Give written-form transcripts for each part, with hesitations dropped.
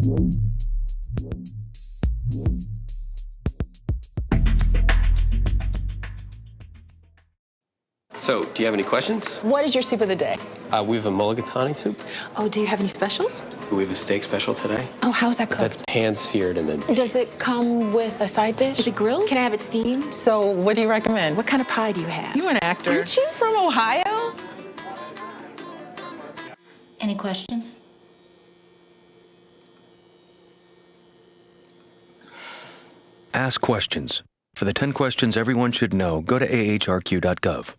So, do you have any questions? What is your soup of the day? We have a mulligatawny soup. Oh, do you have any specials? We have a steak special today. Oh, how's that cooked? That's pan-seared and then... Does it come with a side dish? Is it grilled? Can I have it steamed? So, what do you recommend? What kind of pie do you have? You're an actor. Aren't you from Ohio? Any questions? Ask questions. For the 10 questions everyone should know, go to ahrq.gov.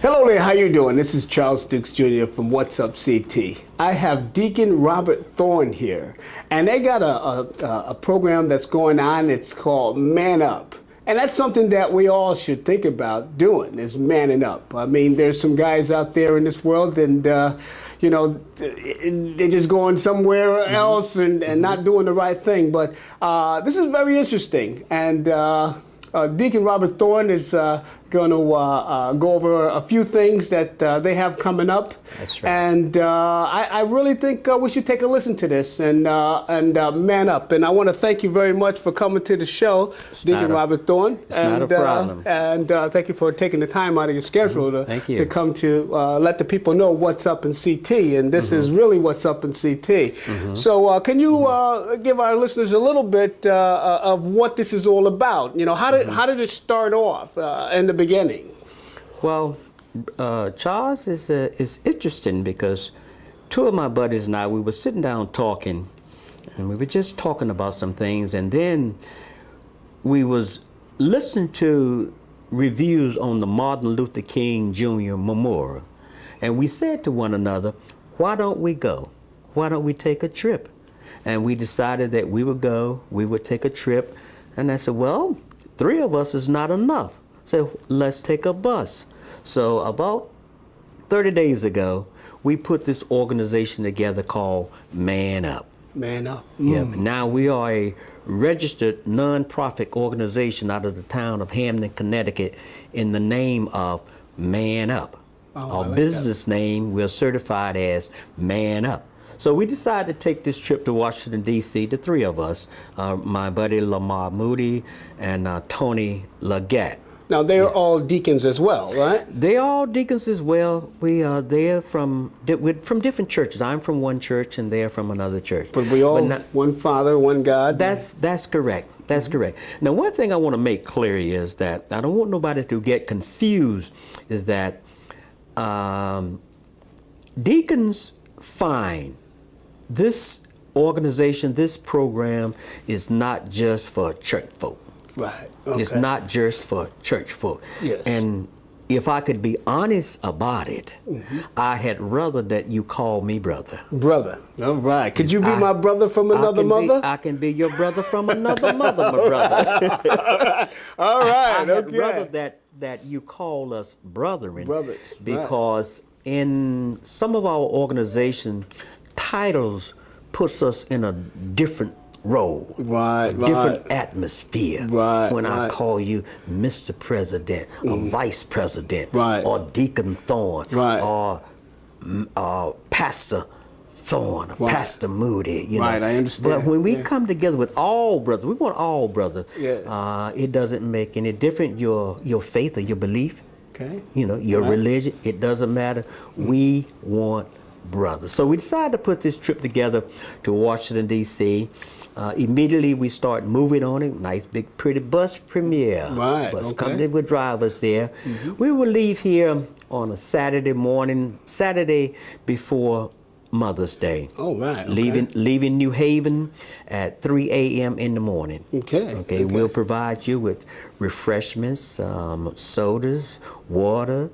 Hello there, how you doing? This is Charles Dukes Jr. from What's Up CT. I have Deacon Robert Thorne here, and they got a program that's going on. It's called Man Up. And that's something that we all should think about doing, is manning up. I mean, there's some guys out there in this world, and you know, they're just going somewhere else and not doing the right thing. But this is very interesting. And Deacon Robert Thorne is going to go over a few things that they have coming up. That's right. And I really think we should take a listen to this and man up. And I want to thank you very much for coming to the show, Deacon Robert Thorne. It's not a problem. And thank you for taking the time out of your schedule to come to let the people know what's up in CT. And this is really what's up in CT. So can you give our listeners a little bit of what this is all about? You know, how did it start off in the beginning? Well, Charles is interesting because two of my buddies and I, we were sitting down talking, and we were just talking about some things, and then we was listening to reviews on the Martin Luther King Jr. Memorial, and we said to one another, why don't we go? Why don't we take a trip? And we decided that we would go, we would take a trip, and I said, well, 3 of us is not enough. So let's take a bus. So about 30 days ago, we put this organization together called Man Up. Man Up. Yeah. Now we are a registered nonprofit organization out of the town of Hamden, Connecticut, in the name of Man Up. Oh, Our business name, we're certified as Man Up. So we decided to take this trip to Washington, D.C., the 3 of us, my buddy Lamar Moody and Tony Leggett. Now, they're all deacons as well, right? They're all deacons as well. They're from different churches. I'm from one church, and they're from another church. But we all one Father, one God. That's correct. That's correct. Now, one thing I want to make clear is that I don't want nobody to get confused, is that deacons find this organization, this program is not just for church folk. Right. Okay. It's not just for church folk. Yes. And if I could be honest about it, I had rather that you call me brother. Brother. All right. Could you be my brother from another mother? I can be your brother from another mother, my brother. All right. I had rather that you call us brethren. Brothers. Because in some of our organization, titles puts us in a different role, different atmosphere. When I call you Mr. President, or Vice President, or Deacon Thorne, or Pastor Thorne, or Pastor Moody. You know? I understand. But when we come together with all brothers, we want all brothers. It doesn't make any difference your faith or your belief. Okay. You know, your religion. It doesn't matter. We want brothers. So we decided to put this trip together to Washington, D.C. Immediately we start moving on it. Nice big pretty bus premiere. Bus company would drive us there. We will leave here on a Saturday morning, Saturday before Mother's Day. Leaving New Haven at 3 a.m. in the morning. Okay. We'll provide you with refreshments, sodas, water,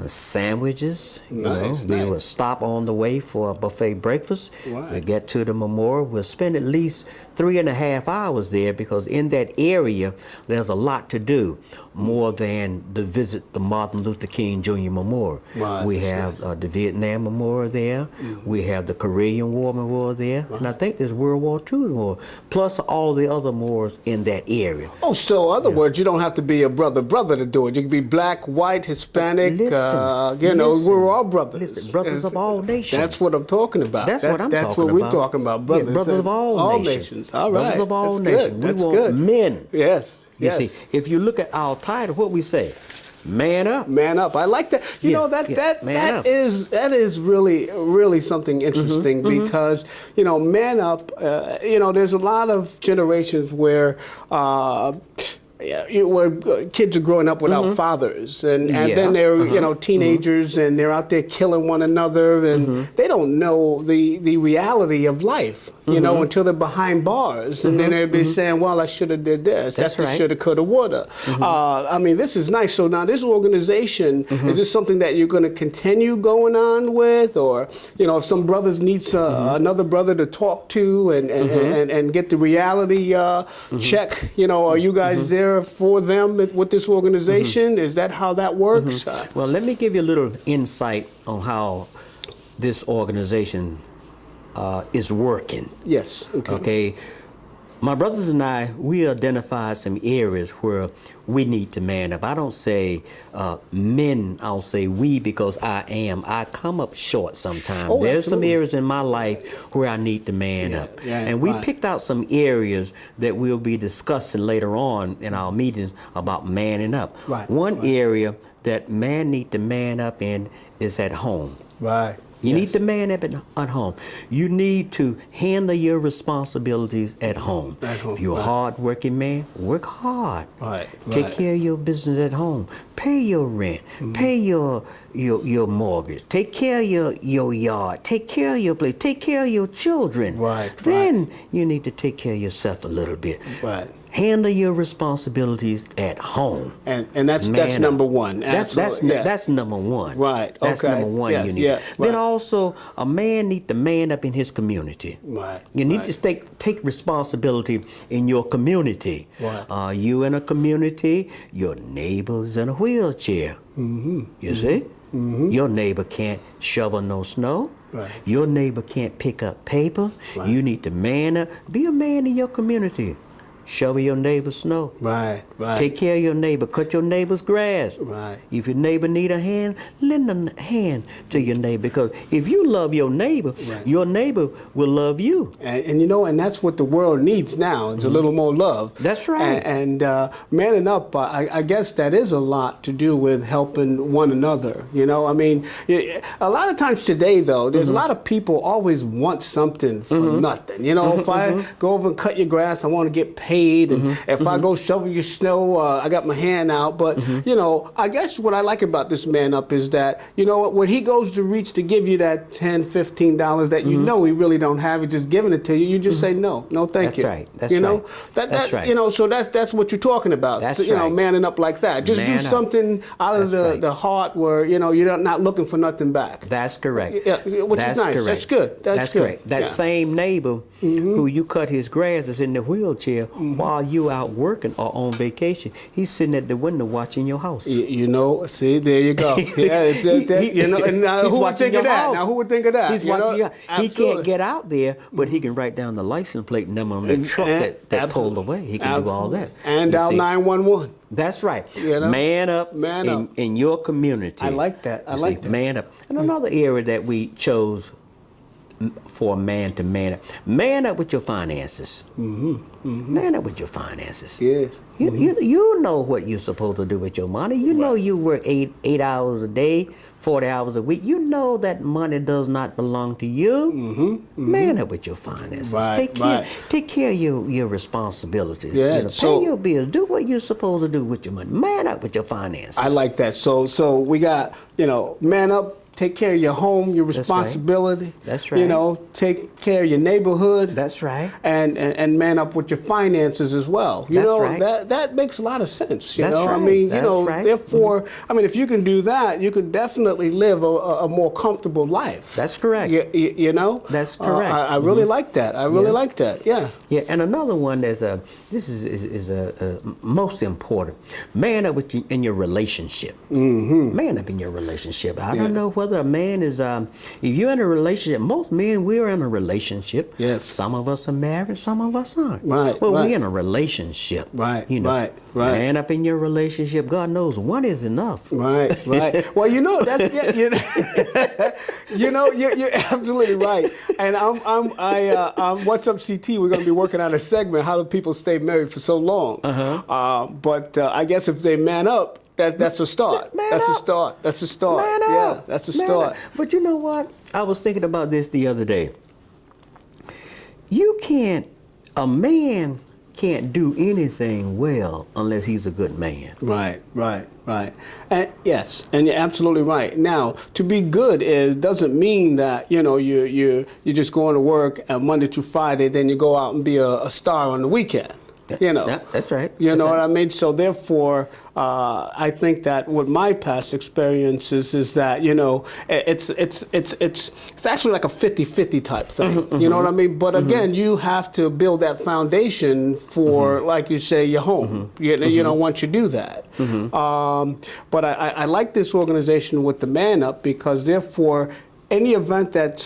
sandwiches. We will stop on the way for a buffet breakfast. We'll get to the memorial. We'll spend at least 3.5 hours there, because in that area there's a lot to do, more than to visit the Martin Luther King Jr. Memorial. Right, we have the Vietnam Memorial there. We have the Korean War Memorial there, and I think there's World War II Memorial, plus all the other memorials in that area. Oh, so in other words, you don't have to be a brother to do it. You can be black, white, Hispanic. We're all brothers. Listen, brothers of all nations. That's what I'm talking about. That's what I'm talking about. That's what we're talking about, brothers. Yeah, brothers of all nations. All right. Brothers of all That's nations. good. We That's want good. men. Yes. You see, if you look at our title, what we say, man up. Man up. I like that. You know, that is really something interesting, because man up. There's a lot of generations where where kids are growing up without fathers, and then they're teenagers, and they're out there killing one another, and they don't know the reality of life, until they're behind bars, and then they'll be saying, well, I should have did this. That's the shoulda, coulda, woulda. I mean, this is nice. So now this organization, is this something that you're going to continue going on with, or if some brothers needs another brother to talk to and get the reality check, are you guys there for them with this organization? Is that how that works? Well, let me give you a little insight on how this organization is working. Yes. Okay. My brothers and I, we identified some areas where we need to man up. I don't say men, I'll say we, because I come up short sometimes. Oh, there's some areas in my life where I need to man up. And we picked out some areas that we'll be discussing later on in our meetings about manning up. One area that man need to man up in is at home. You need to man up at home. You need to handle your responsibilities at home. If you're a hard-working man, work hard. Take care of your business at home. Pay your rent. Pay your mortgage. Take care of your yard. Take care of your place. Take care of your children. Then you need to take care of yourself a little bit. Handle your responsibilities at home. And that's number one. That's number one. That's number one you need. Then also, a man needs to man up in his community. You need to take responsibility in your community. You in a community, your neighbor's in a wheelchair. You see? Your neighbor can't shovel no snow. Your neighbor can't pick up paper. You need to man up. Be a man in your community. Shovel your neighbor's snow. Take care of your neighbor. Cut your neighbor's grass. If your neighbor need a hand, lend a hand to your neighbor. Because if you love your neighbor will love you. And that's what the world needs now. It's a little more love. That's right. And manning up, I guess that is a lot to do with helping one another. I mean, a lot of times today, though, there's a lot of people always want something for nothing. If I go over and cut your grass, I want to get paid. And if I go shovel your snow, I got my hand out. But, I guess what I like about this man up is that, when he goes to reach to give you that $10, $15 that he really don't have, he's just giving it to you, you just say, no, thank you. That's right. That's right. So that's what you're talking about. That's right. Manning up like that. Just do something out of the heart where, you're not looking for nothing back. That's correct. Which is nice. Correct. That's good. That's good. Correct. That same neighbor who you cut his grass is in the wheelchair. While you out working or on vacation, he's sitting at the window watching your house. See, there you go. And who would think of that? Now, who would think of that? He's watching you. He can't get out there, but he can write down the license plate number on the truck that pulled away. He can do all that. And dial 911. That's right. Man up in your community. I like that. I like that. Man up. And another area that we chose for a man to man up. Man up with your finances. Man up with your finances. Yes. You know what you're supposed to do with your money. You know you work 8 hours a day, 40 hours a week. You know that money does not belong to you. Man up with your finances. Take care of your responsibilities. Pay your bills. Do what you're supposed to do with your money. Man up with your finances. I like that. So we got, man up. take care of your home, your That's right. responsibility. That's right. You know, take care of your neighborhood. That's right. And man up with your finances as well. You That's know, right. that makes a lot of sense. You That's know, I right. mean, you That's know, right. therefore, I mean, if you can do that, you can definitely live a more comfortable life. That's correct. You know? That's correct. I really like that. I really like that. Yeah. Yeah, and another one that's this is most important. Man up with you in your relationship. Mm-hmm. Man up in your relationship. I don't know whether a man is if you're in a relationship. Most men, we're in a relationship. Yes. Some of us are married. Some of us aren't. Right. Well, right. we're in a relationship. Right. You know, Right. Right. Man up in your relationship. God knows one is enough. Right, right. Well, you know that's you know you're absolutely right. And What's Up CT? We're going to be working on a segment. How do people stay married for so long? But I guess if they man up, that's a start. That's a start. That's a start. Man up. Yeah, that's a start. But you know what? I was thinking about this the other day. A man can't do anything well unless he's a good man. Right, right, right. And yes, and you're absolutely right. Now, to be good doesn't mean that you're just going to work Monday through Friday, then you go out and be a star on the weekend. You know, that's right. You know what I mean? So therefore, I think that with my past experiences is that it's actually like a 50-50 type thing. You know what I mean? But again, you have to build that foundation for, like you say, your home. You know, once you do that. But I like this organization with the Man Up because therefore, any event that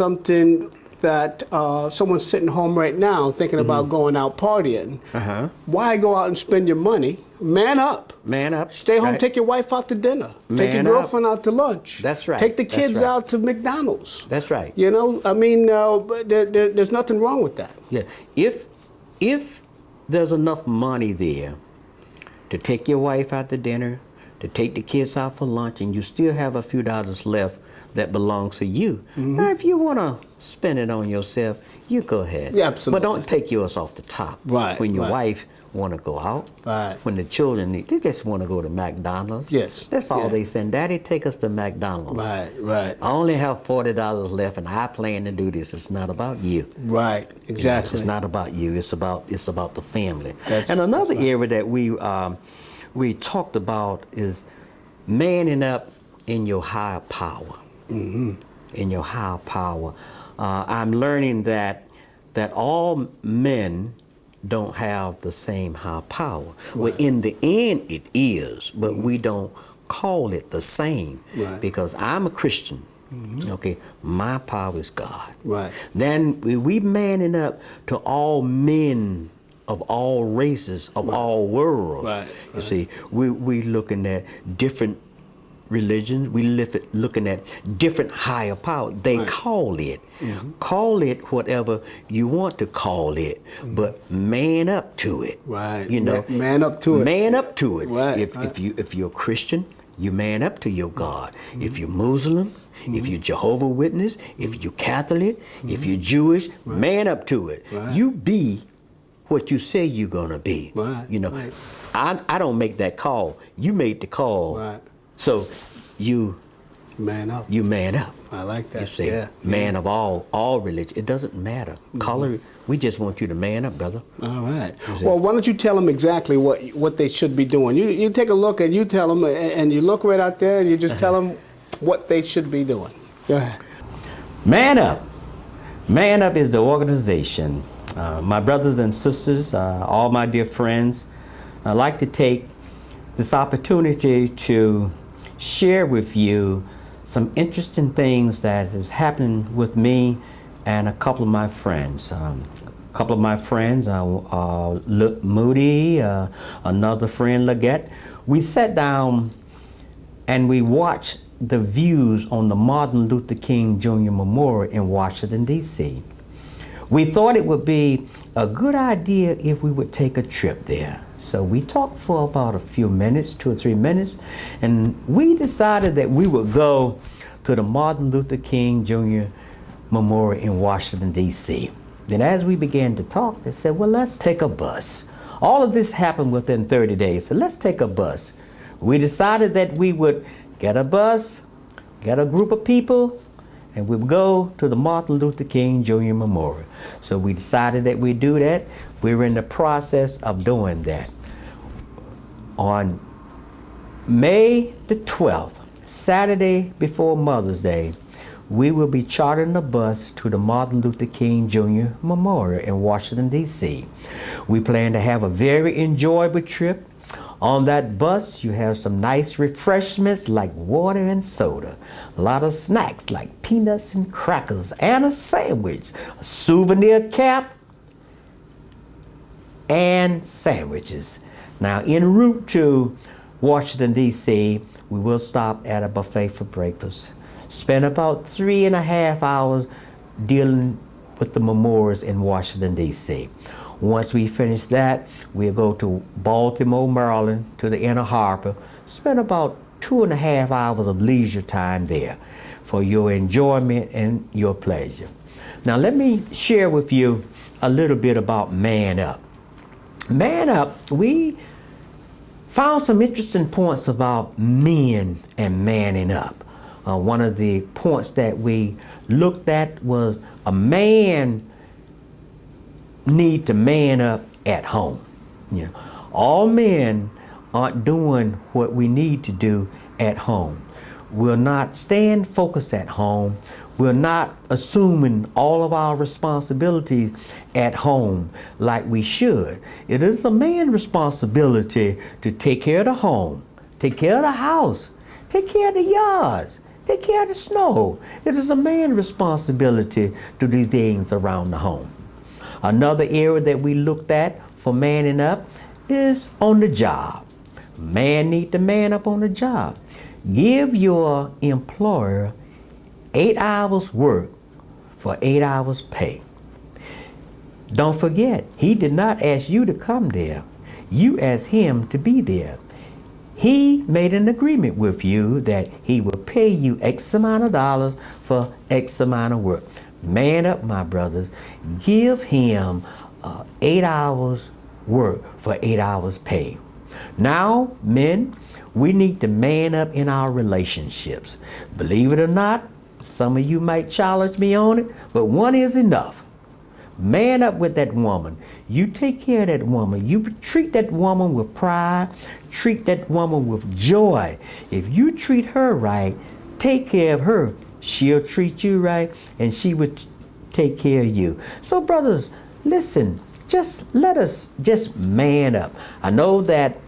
someone's sitting home right now thinking about going out partying. Why go out and spend your money? Man up. Man up. Stay home, right. take your wife out to dinner. Take your Man girlfriend out to lunch. That's right. Take the That's kids right. out to McDonald's. That's right. You know, I mean, there's nothing wrong with that. Yeah. If there's enough money there to take your wife out to dinner, to take the kids out for lunch, and you still have a few dollars left that belongs to you. Now, if you want to spend it on yourself, you go ahead. Yeah, absolutely. But don't take yours off the top. Right, When your right. wife want to go out. Right. When the children they just want to go to McDonald's. Yes. That's all Yeah. they send. Daddy, take us to McDonald's. Right, right. I only have $40 left, and I plan to do this. It's not about you. Right, exactly. It's not about you. It's about the family. That's another right. area that we talked about is manning up in your higher power. In your higher power. I'm learning that all men don't have the same high power. Right. Well, in the end, it is, but we don't call it the same. Right. Because I'm a Christian. Okay, my power is God. Right. Then we manning up to all men of all races, of all worlds. Right. You see, we looking at different religions, we looking at different higher power. They Right. call it. Call it whatever you want to call it, but man up to it. Right. You know, Man up to it. Man up to it. Right. If you're a Christian, you man up to your God. If you're Muslim, if you're Jehovah Witness, if you're Catholic, if you're Jewish, man up to it. Right. You be what you say you're gonna be. Right. You know, Right. I don't make that call. You made the call. Right. So you Man up. man up. I like that. You see, Yeah. man of all religion. It doesn't matter. Color. We just want you to man up, brother. All right. Well, why don't you tell them exactly what they should be doing? You take a look and you tell them, and you look right out there and you just tell them what they should be doing. Go ahead. Man Up. Man Up is the organization. My brothers and sisters, all my dear friends, I'd like to take this opportunity to share with you some interesting things that is happening with me and a couple of my friends. Moody, another friend, Leggett. We sat down and we watched the views on the Martin Luther King Jr. Memorial in Washington, D.C. We thought it would be a good idea if we would take a trip there. So we talked for about a few minutes, 2 or 3 minutes, and we decided that we would go to the Martin Luther King Jr. Memorial in Washington, D.C. Then as we began to talk, they said, well, let's take a bus. All of this happened within 30 days, so let's take a bus. We decided that we would get a bus, get a group of people, and we go to the Martin Luther King Jr. Memorial. So we decided that we do that. We're in the process of doing that. On May the 12th, Saturday before Mother's Day, we will be chartering a bus to the Martin Luther King Jr. Memorial in Washington, D.C. We plan to have a very enjoyable trip. On that bus, you have some nice refreshments like water and soda, a lot of snacks like peanuts and crackers, and a sandwich, a souvenir cap, and sandwiches. Now, en route to Washington, D.C., we will stop at a buffet for breakfast. Spend about 3.5 hours dealing with the memorials in Washington, D.C. Once we finish that, we'll go to Baltimore, Maryland, to the Inner Harbor. Spend about 2.5 hours of leisure time there for your enjoyment and your pleasure. Now, let me share with you a little bit about Man Up. Man Up, we found some interesting points about men and manning up. One of the points that we looked at was a man need to man up at home. You know, all men aren't doing what we need to do at home. We're not staying focused at home. We're not assuming all of our responsibilities at home like we should. It is a man's responsibility to take care of the home, take care of the house, take care of the yards, take care of the snow. It is a man's responsibility to do things around the home. Another area that we looked at for manning up is on the job. Man need to man up on the job. Give your employer 8 hours work for 8 hours pay. Don't forget, he did not ask you to come there. You asked him to be there. He made an agreement with you that he will pay you X amount of dollars for X amount of work. Man up, my brothers. Give him 8 hours work for 8 hours pay. Now, men, we need to man up in our relationships. Believe it or not, some of you might challenge me on it, but one is enough. Man up with that woman. You take care of that woman. You treat that woman with pride. Treat that woman with joy. If you treat her right, take care of her, she'll treat you right, and she would take care of you. So brothers, listen, just let us just man up. I know that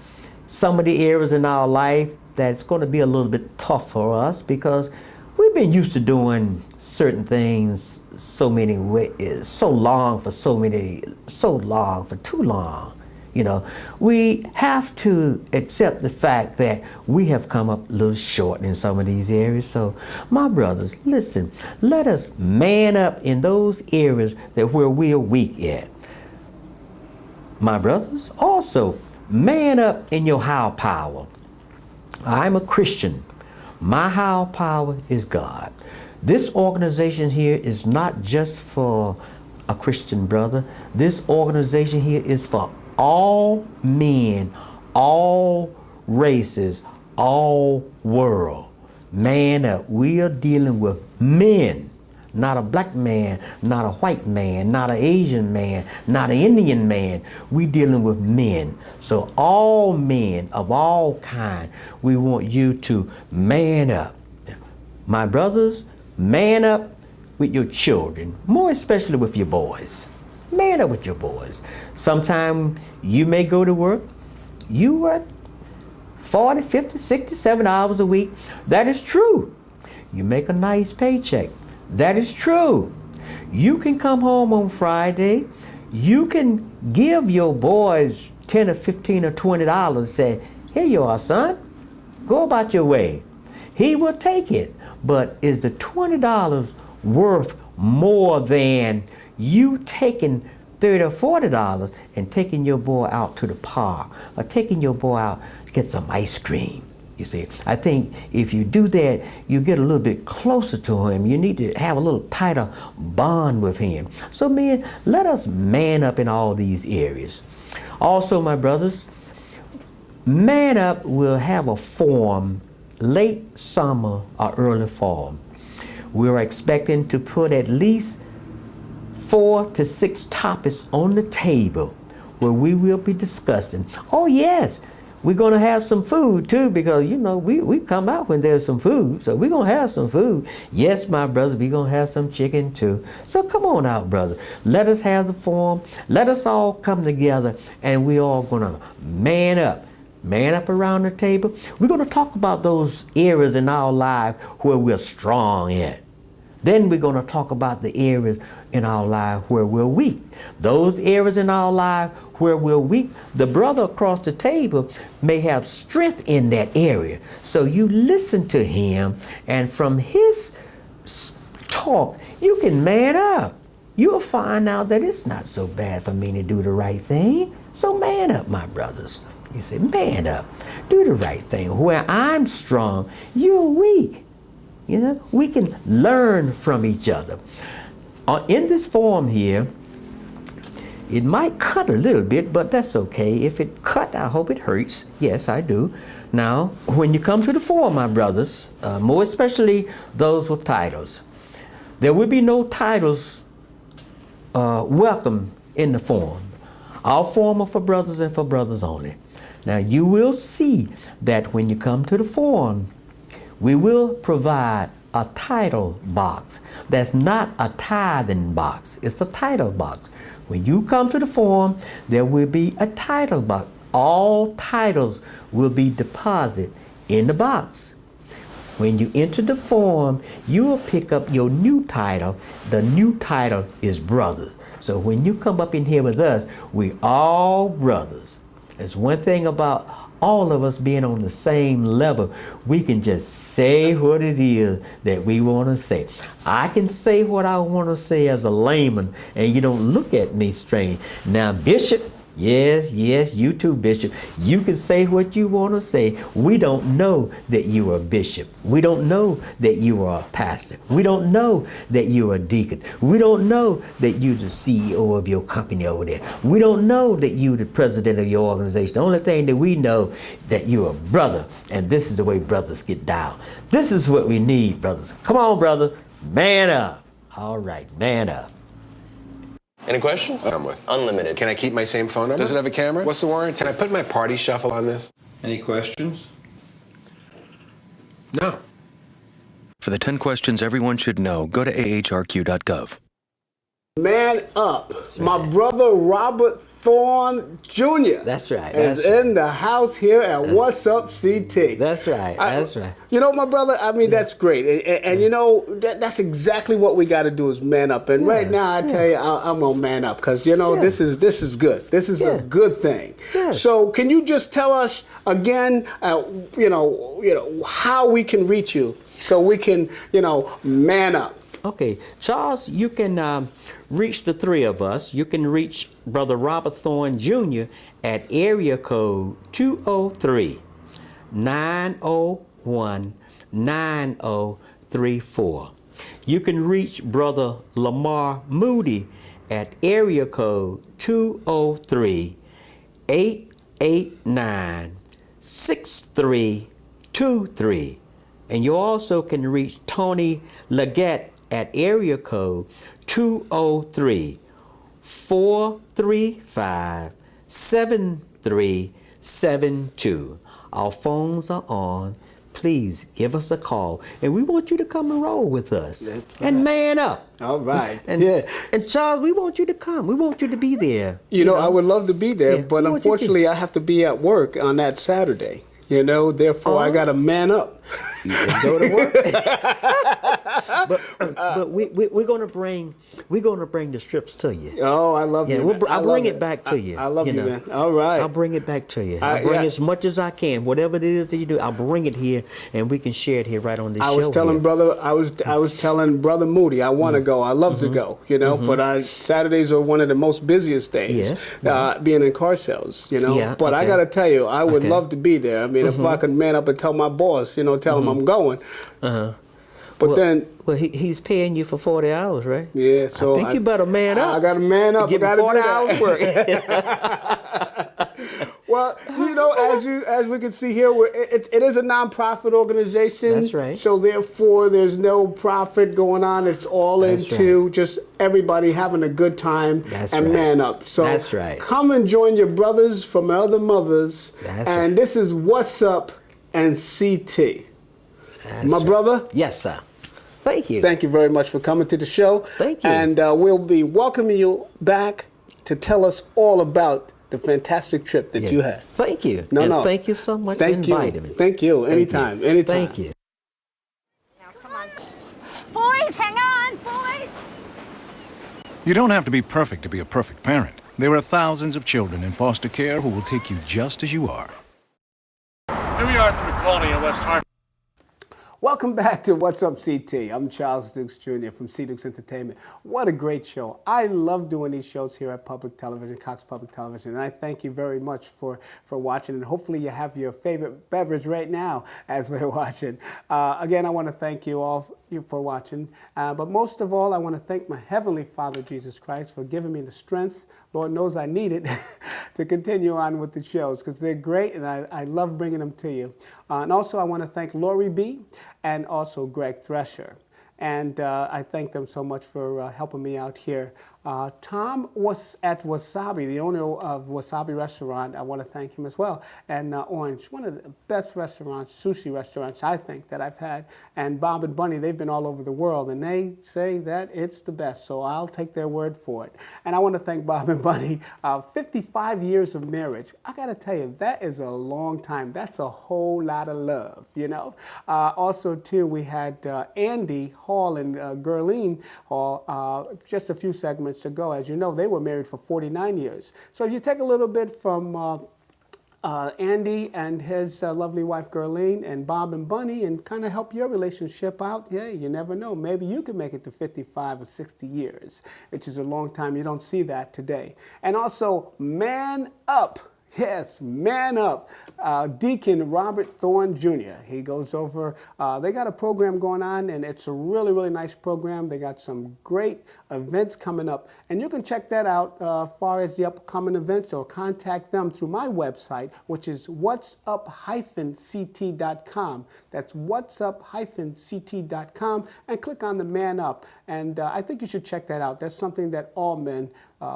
some of the areas in our life that's going to be a little bit tough for us because we've been used to doing certain things so many ways, so long for too long. You know, we have to accept the fact that we have come up a little short in some of these areas. So, my brothers, listen, let us man up in those areas that where we are weak at. My brothers, also, man up in your higher power. I'm a Christian. My higher power is God. This organization here is not just for a Christian brother. This organization here is for all men, all races, all world. Man up. We are dealing with men, not a black man, not a white man, not an Asian man, not an Indian man. We dealing with men. So all men of all kind, we want you to man up. My brothers, man up with your children, more especially with your boys. Man up with your boys. Sometime you may go to work. You work 40, 50, 60, 70 hours a week. That is true. You make a nice paycheck. That is true. You can come home on Friday. You can give your boys 10 or 15 or $20 and say, here you are, son. Go about your way. He will take it. But is the $20 worth more than you taking $30 or $40 and taking your boy out to the park or taking your boy out to get some ice cream? You see, I think if you do that, you get a little bit closer to him. You need to have a little tighter bond with him. So, men, let us man up in all these areas. Also, my brothers, Man Up will have a forum late summer or early fall. We're expecting to put at least 4 to 6 topics on the table where we will be discussing. Oh yes, we're gonna have some food too, because you know we come out when there's some food, so we're gonna have some food. Yes, my brother, we're gonna have some chicken too. So come on out, brother. Let us have the forum. Let us all come together, and we all gonna man up. Man up around the table. We're gonna talk about those areas in our life where we're strong at. Then we're going to talk about the areas in our life where we're weak. Those areas in our life where we're weak, the brother across the table may have strength in that area. So you listen to him, and from his talk, you can man up. You'll find out that it's not so bad for me to do the right thing. So man up, my brothers. You say, man up. Do the right thing. Where I'm strong, you're weak. You know, we can learn from each other. In this forum here, it might cut a little bit, but that's okay. If it cut, I hope it hurts. Yes, I do. Now, when you come to the forum, my brothers, more especially those with titles, there will be no titles welcome in the forum. Our forum are for brothers and for brothers only. Now, you will see that when you come to the forum, we will provide a title box. That's not a tithing box. It's a title box. When you come to the forum, there will be a title box. All titles will be deposited in the box. When you enter the forum, you will pick up your new title. The new title is brother. So when you come up in here with us, we all brothers. There's one thing about all of us being on the same level. We can just say what it is that we want to say. I can say what I want to say as a layman, and you don't look at me strange. Now, Bishop, yes, you too, Bishop. You can say what you want to say. We don't know that you are a bishop. We don't know that you are a pastor. We don't know that you are a deacon. We don't know that you're the CEO of your company over there. We don't know that you're the president of your organization. The only thing that we know that you're a brother, and this is the way brothers get down. This is what we need, brothers. Come on, brother. Man up. All right, man up. Any questions? I'm with. Unlimited. Can I keep my same phone number? Does it have a camera? What's the warranty? Can I put my party shuffle on this? Any questions? No. For the 10 questions everyone should know, go to ahrq.gov. Man up. My brother Robert Thorne Jr. That's right. Is in the house here at What's Up CT. That's right. That's right. You know, my brother, I mean, that's great. And you know, that's exactly what we got to do is man up. And right now, I tell you, I'm going to man up because, you know, this is good. This is a good thing. So can you just tell us again, you know, how we can reach you so we can, you know, man up? Okay, Charles, you can reach the three of us. You can reach Brother Robert Thorne Jr. at area code 203-901-9034. You can reach Brother Lamar Moody at area code 203-889-6323. And you also can reach Tony Leggett at area code 203-435-7372. Our phones are on. Please give us a call. And we want you to come and roll with us. And man up. All right. And Charles, we want you to come. We want you to be there. You know, I would love to be there, but unfortunately I have to be at work on that Saturday. You know, therefore I got to man up. And go to work. but we're gonna bring the strips to you. Oh, I love you. I'll bring it back to you. I love you, man. All right. I'll bring it back to you. I'll bring as much as I can. Whatever it is that you do, I'll bring it here, and we can share it here right on this show. I was telling Brother Moody, I want to go. I love to go. You know, but Saturdays are one of the most busiest days. Being in car sales. You know, but I got to tell you, I would love to be there. I mean, if I could man up and tell my boss, you know, tell him I'm going. But then, he's paying you for 40 hours, right? Yeah, so I think you better man up. I got to man up. Give him 40 hours work. Well, you know, as we can see here, it is a nonprofit organization. That's right. So therefore, there's no profit going on. It's all That's into right. just everybody having a good time That's and right. man up. So That's right. come and join your brothers from other mothers. That's and right. this is What's Up and CT. That's My right. brother. Yes, sir. Thank you. Thank you very much for coming to the show. Thank you. And we'll be welcoming you back to tell us all about the fantastic trip that you had. Thank you. No, and no. Thank you so much Thank for you. inviting me. Thank you. Anytime. you. Anytime. Thank you. Now, come on. Boys, hang on, boys! You don't have to be perfect to be a perfect parent. There are thousands of children in foster care who will take you just as you are. Here we are at the colony in West Hartford. Welcome back to What's Up CT. I'm Charles Dukes Jr. from C. Dukes Entertainment. What a great show. I love doing these shows here at Public Television, Cox Public Television, and I thank you very much for watching, and hopefully you have your favorite beverage right now as we're watching. Again, I want to thank you all for watching, but most of all, I want to thank my Heavenly Father, Jesus Christ, for giving me the strength. Lord knows I need it to continue on with the shows because they're great and I love bringing them to you. And also I want to thank Lori B. and also Greg Thresher. And I thank them so much for helping me out here. Tom was at Wasabi, the owner of Wasabi Restaurant. I want to thank him as well. And Orange, one of the best restaurants, sushi restaurants, I think, that I've had. And Bob and Bunny, they've been all over the world, and they say that it's the best. So I'll take their word for it. And I want to thank Bob and Bunny. 55 years of marriage. I got to tell you, that is a long time. That's a whole lot of love, you know. Also, too, we had Andy Hall and Gerline Hall just a few segments ago. As you know, they were married for 49 years. So you take a little bit from Andy and his lovely wife Gerline and Bob and Bunny and kind of help your relationship out. Yeah, you never know. Maybe you can make it to 55 or 60 years, which is a long time. You don't see that today. And also, Man Up. Yes, Man Up. Deacon Robert Thorne Jr. He goes over, they got a program going on, and it's a really, really nice program. They got some great events coming up. And you can check that out as far as the upcoming events, or contact them through my website, which is whatsup-ct.com. That's whatsup-ct.com, and click on the Man Up. And I think you should check that out. That's something that all men,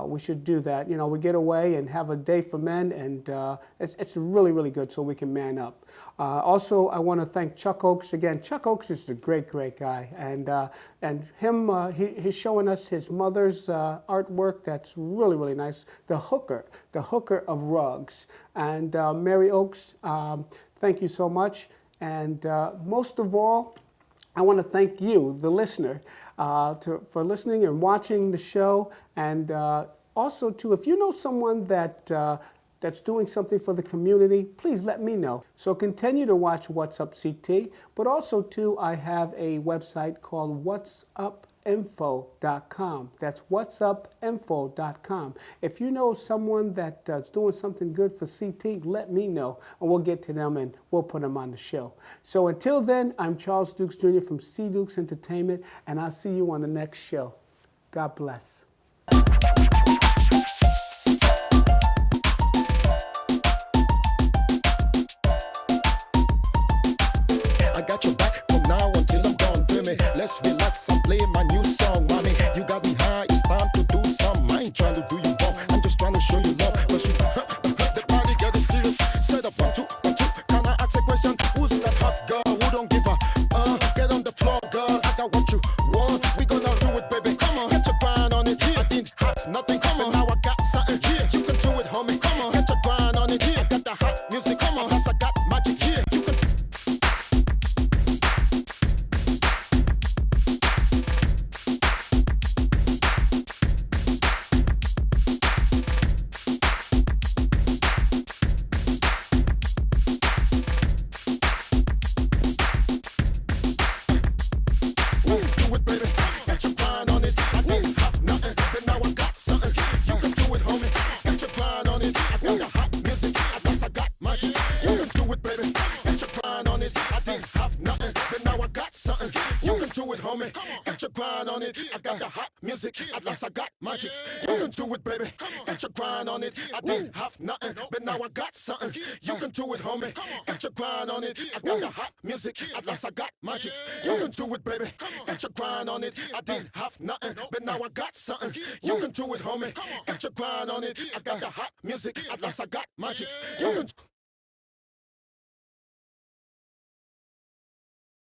we should do that. You know, we get away and have a day for men, and it's really, really good so we can man up. Also, I want to thank Chuck Oakes again. Chuck Oakes is a great, great guy, and him, he's showing us his mother's artwork that's really, really nice. The hooker of rugs. And Mary Oakes, thank you so much. And most of all, I want to thank you, the listener, for listening and watching the show. And also, too, if you know someone that's doing something for the community, please let me know. So continue to watch What's Up CT. But also, too, I have a website called whatsupinfo.com. That's whatsupinfo.com. If you know someone that's doing something good for CT, let me know, and we'll get to them and we'll put them on the show. So until then, I'm Charles Dukes Jr. from C. Dukes Entertainment, and I'll see you on the next show. God bless. I got your back from now until I'm done, baby. Let's relax and play my new song, mommy. You got me high, it's time to do some. I ain't trying to do you wrong, I'm just trying to show you love. Cause you, the party getting serious. Set up 1, 2, 1, 2. Can I ask a question? Who's that hot girl who don't give a get on the floor, girl. I got what you want. We gonna do it, baby. Come on, get your grind on it. I didn't have nothing coming. Now I got something here. You can do it, homie. Come on, get your grind on it. I got the hot music. Come on, plus I got magic here. You can. Do it, homie. homie. Got your grind on it. I got the hot music. At last I got magics. You can do it, baby. Got your grind on it. I didn't have nothing, but now I got something. You can do it, homie. Got your grind on it. I got the hot music. At last I got magics. You can do it, baby. Got your grind on it. I didn't have nothing, but now I got something. You can do it, homie. Got your grind on it. I got the hot music. At last I got magics. You can.